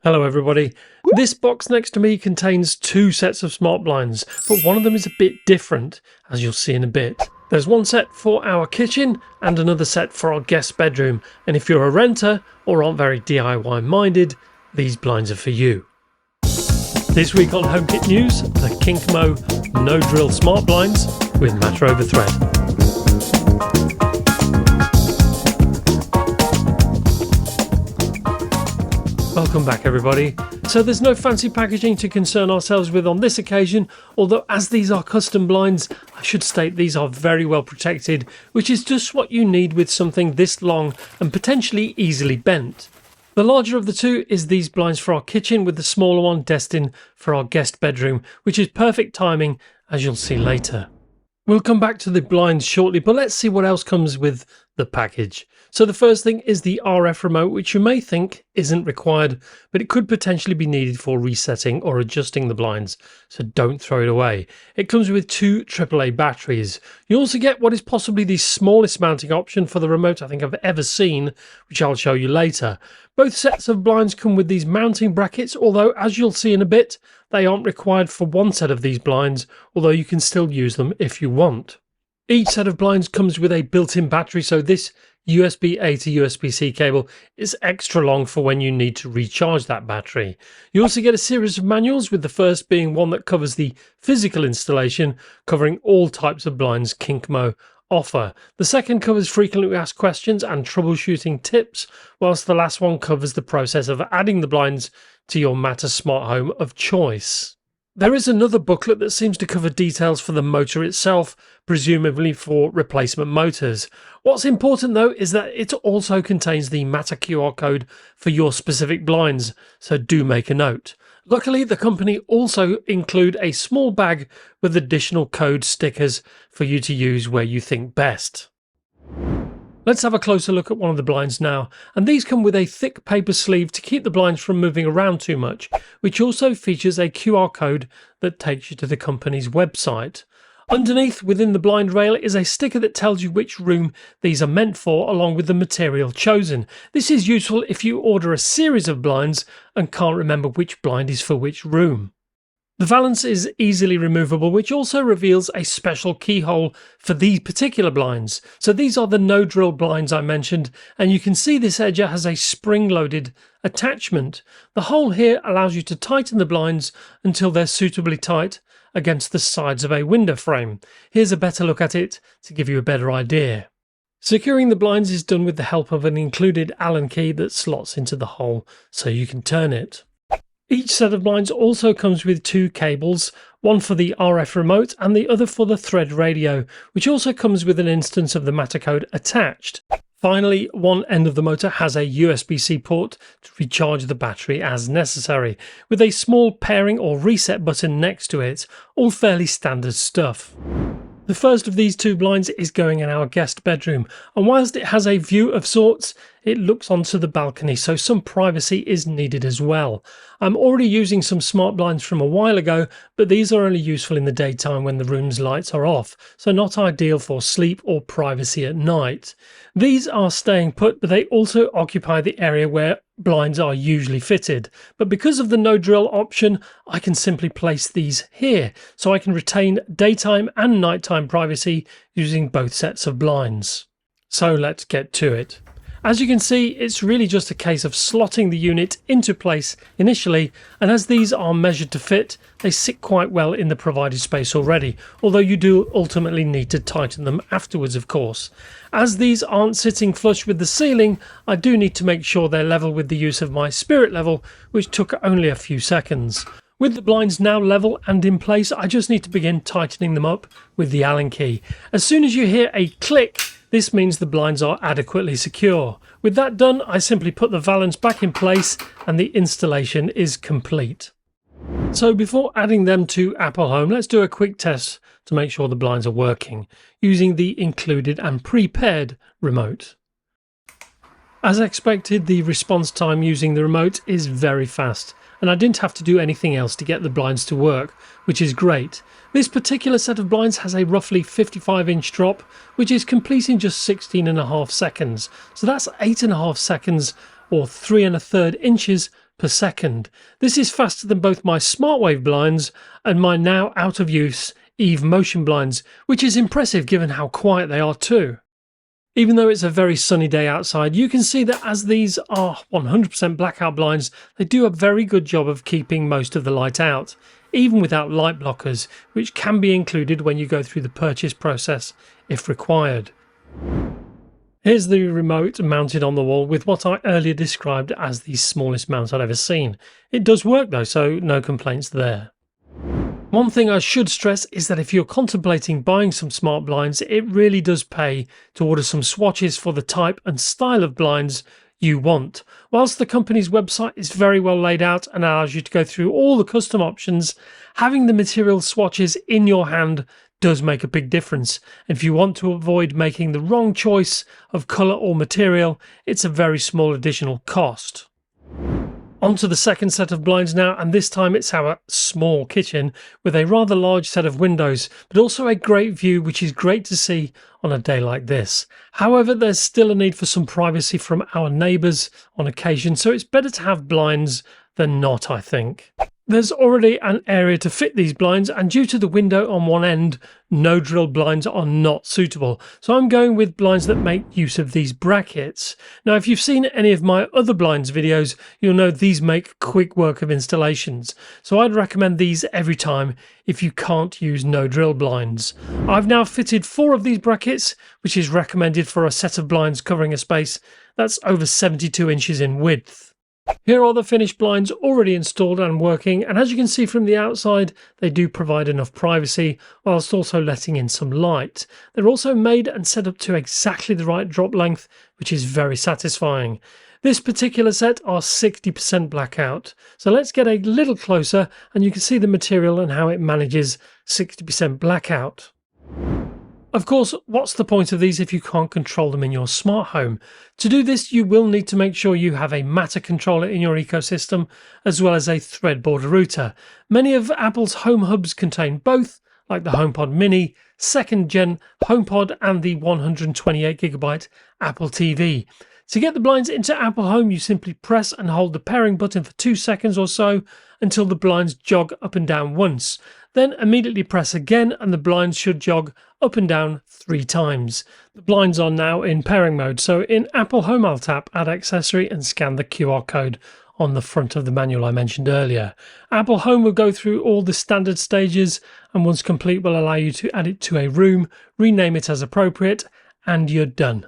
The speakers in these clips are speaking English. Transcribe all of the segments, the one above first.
Hello everybody. This box next to me contains two sets of smart blinds, but one of them is a bit different, as you'll see in a bit. There's one set for our kitchen and another set for our guest bedroom, and if you're a renter or aren't very DIY minded, these blinds are for you. This week on HomeKit News, the Kinkmo No Drill Smart Blinds with Matter over Thread. Welcome back everybody. So there's no fancy packaging to concern ourselves with on this occasion, although as these are custom blinds, I should state these are very well protected, which is just what you need with something this long and potentially easily bent. The larger of the two is these blinds for our kitchen, with the smaller one destined for our guest bedroom, which is perfect timing, as you'll see later. We'll come back to the blinds shortly, but let's see what else comes with the package. So the first thing is the RF remote, which you may think isn't required, but it could potentially be needed for resetting or adjusting the blinds, so don't throw it away. It comes with two AAA batteries. You also get what is possibly the smallest mounting option for the remote I think I've ever seen, which I'll show you later. Both sets of blinds come with these mounting brackets, although as you'll see in a bit, they aren't required for one set of these blinds, although you can still use them if you want. Each set of blinds comes with a built-in battery, so this USB-A to USB-C cable is extra long for when you need to recharge that battery. You also get a series of manuals, with the first being one that covers the physical installation, covering all types of blinds Kinkmo offer. The second covers frequently asked questions and troubleshooting tips, whilst the last one covers the process of adding the blinds to your Matter smart home of choice. There is another booklet that seems to cover details for the motor itself, presumably for replacement motors. What's important though is that it also contains the Matter QR code for your specific blinds, so do make a note. Luckily, the company also include a small bag with additional code stickers for you to use where you think best. Let's have a closer look at one of the blinds now, and these come with a thick paper sleeve to keep the blinds from moving around too much, which also features a QR code that takes you to the company's website. Underneath, within the blind rail, is a sticker that tells you which room these are meant for, along with the material chosen. This is useful if you order a series of blinds and can't remember which blind is for which room. The valance is easily removable, which also reveals a special keyhole for these particular blinds. So these are the no drill blinds I mentioned, and you can see this edger has a spring-loaded attachment. The hole here allows you to tighten the blinds until they're suitably tight against the sides of a window frame. Here's a better look at it to give you a better idea. Securing the blinds is done with the help of an included Allen key that slots into the hole so you can turn it. Each set of blinds also comes with two cables, one for the RF remote and the other for the Thread radio, which also comes with an instance of the Matter code attached. Finally, one end of the motor has a USB-C port to recharge the battery as necessary, with a small pairing or reset button next to it, all fairly standard stuff. The first of these two blinds is going in our guest bedroom, and whilst it has a view of sorts, it looks onto the balcony, so some privacy is needed as well. I'm already using some smart blinds from a while ago, but these are only useful in the daytime when the room's lights are off, so not ideal for sleep or privacy at night. These are staying put, but they also occupy the area where blinds are usually fitted. But because of the no drill option, I can simply place these here, so I can retain daytime and nighttime privacy using both sets of blinds. So let's get to it. As you can see, it's really just a case of slotting the unit into place initially, and as these are measured to fit, they sit quite well in the provided space already, although you do ultimately need to tighten them afterwards, of course. As these aren't sitting flush with the ceiling, I do need to make sure they're level with the use of my spirit level, which took only a few seconds. With the blinds now level and in place, I just need to begin tightening them up with the Allen key. As soon as you hear a click, this means the blinds are adequately secure. With that done, I simply put the valance back in place and the installation is complete. So before adding them to Apple Home, let's do a quick test to make sure the blinds are working, using the included and prepared remote. As expected, the response time using the remote is very fast, and I didn't have to do anything else to get the blinds to work, which is great. This particular set of blinds has a roughly 55-inch drop, which is complete in just 16.5 seconds. So that's 8.5 seconds or 3 1/3 inches per second. This is faster than both my SmartWave blinds and my now out of use Eve motion blinds, which is impressive given how quiet they are too. Even though it's a very sunny day outside, you can see that as these are 100% blackout blinds, they do a very good job of keeping most of the light out, even without light blockers, which can be included when you go through the purchase process if required. Here's the remote mounted on the wall with what I earlier described as the smallest mount I'd ever seen. It does work though, so no complaints there. One thing I should stress is that if you're contemplating buying some smart blinds, it really does pay to order some swatches for the type and style of blinds you want. Whilst the company's website is very well laid out and allows you to go through all the custom options, having the material swatches in your hand does make a big difference. And if you want to avoid making the wrong choice of colour or material, it's a very small additional cost. Onto the second set of blinds now, and this time it's our small kitchen with a rather large set of windows, but also a great view, which is great to see on a day like this. However, there's still a need for some privacy from our neighbours on occasion, so it's better to have blinds than not, I think. There's already an area to fit these blinds, and due to the window on one end, no drill blinds are not suitable. So I'm going with blinds that make use of these brackets. Now, if you've seen any of my other blinds videos, you'll know these make quick work of installations. So I'd recommend these every time if you can't use no drill blinds. I've now fitted 4 of these brackets, which is recommended for a set of blinds covering a space that's over 72 inches in width. Here are the finished blinds already installed and working, and as you can see from the outside, they do provide enough privacy whilst also letting in some light. They're also made and set up to exactly the right drop length, which is very satisfying. This particular set are 60% blackout, so let's get a little closer and you can see the material and how it manages 60% blackout. Of course, what's the point of these if you can't control them in your smart home? To do this, you will need to make sure you have a Matter controller in your ecosystem, as well as a Threadboard router. Many of Apple's home hubs contain both, like the HomePod Mini, 2nd Gen HomePod and the 128GB Apple TV. To get the blinds into Apple Home, you simply press and hold the pairing button for 2 seconds or so until the blinds jog up and down once. Then immediately press again and the blinds should jog up and down 3 times. The blinds are now in pairing mode, so in Apple Home I'll tap Add Accessory and scan the QR code on the front of the manual I mentioned earlier. Apple Home will go through all the standard stages and once complete will allow you to add it to a room, rename it as appropriate, and you're done.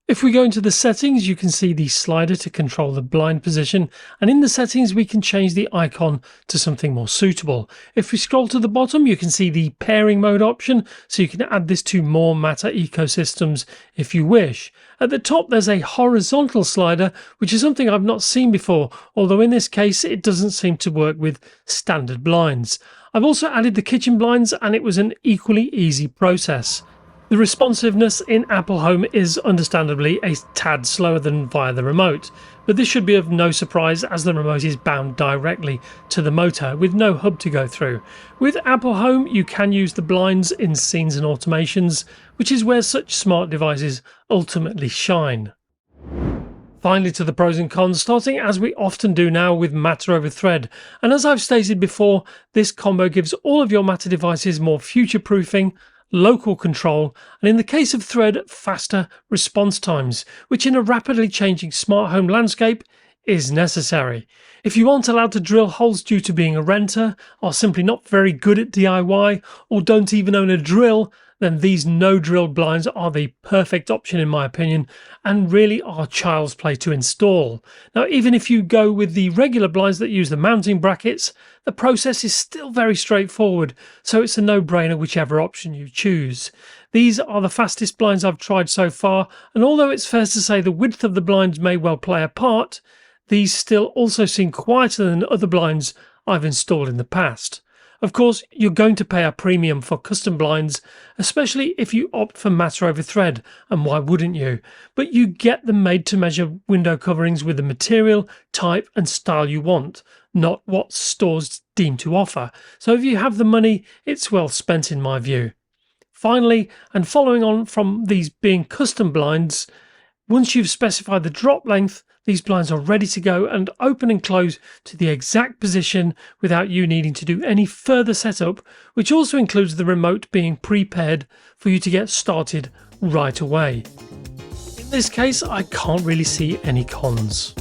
If we go into the settings, you can see the slider to control the blind position, and in the settings we can change the icon to something more suitable. If we scroll to the bottom, you can see the pairing mode option, so you can add this to more Matter ecosystems if you wish. At the top there's a horizontal slider, which is something I've not seen before, although in this case it doesn't seem to work with standard blinds. I've also added the kitchen blinds and it was an equally easy process. The responsiveness in Apple Home is understandably a tad slower than via the remote, but this should be of no surprise as the remote is bound directly to the motor with no hub to go through. With Apple Home you can use the blinds in scenes and automations, which is where such smart devices ultimately shine. Finally, to the pros and cons, starting as we often do now with Matter over Thread. And as I've stated before, this combo gives all of your Matter devices more future-proofing, local control, and in the case of Thread, faster response times, which in a rapidly changing smart home landscape is necessary. If you aren't allowed to drill holes due to being a renter, are simply not very good at DIY, or don't even own a drill, then these no drill blinds are the perfect option in my opinion, and really are child's play to install. Now, even if you go with the regular blinds that use the mounting brackets, the process is still very straightforward, so it's a no-brainer whichever option you choose. These are the fastest blinds I've tried so far, and although it's fair to say the width of the blinds may well play a part, these still also seem quieter than other blinds I've installed in the past. Of course, you're going to pay a premium for custom blinds, especially if you opt for Matter over Thread, and why wouldn't you? But you get the made-to-measure window coverings with the material, type and style you want, not what stores deem to offer. So if you have the money, it's well spent in my view. Finally, and following on from these being custom blinds, Once you've specified the drop length, these blinds are ready to go and open and close to the exact position without you needing to do any further setup, which also includes the remote being prepared for you to get started right away. In this case, I can't really see any cons.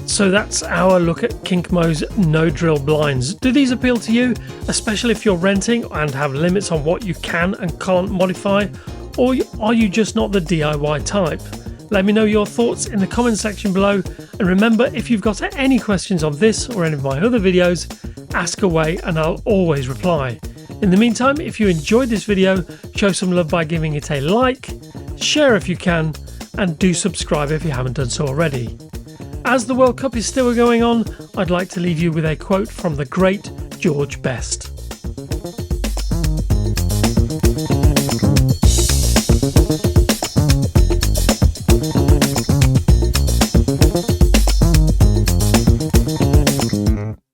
So that's our look at Kinkmo's no drill blinds. Do these appeal to you, especially if you're renting and have limits on what you can and can't modify, or are you just not the DIY type? Let me know your thoughts in the comment section below, and remember, if you've got any questions on this or any of my other videos, ask away and I'll always reply. In the meantime, if you enjoyed this video, show some love by giving it a like, share if you can, and do subscribe if you haven't done so already. As the World Cup is still going on, I'd like to leave you with a quote from the great George Best.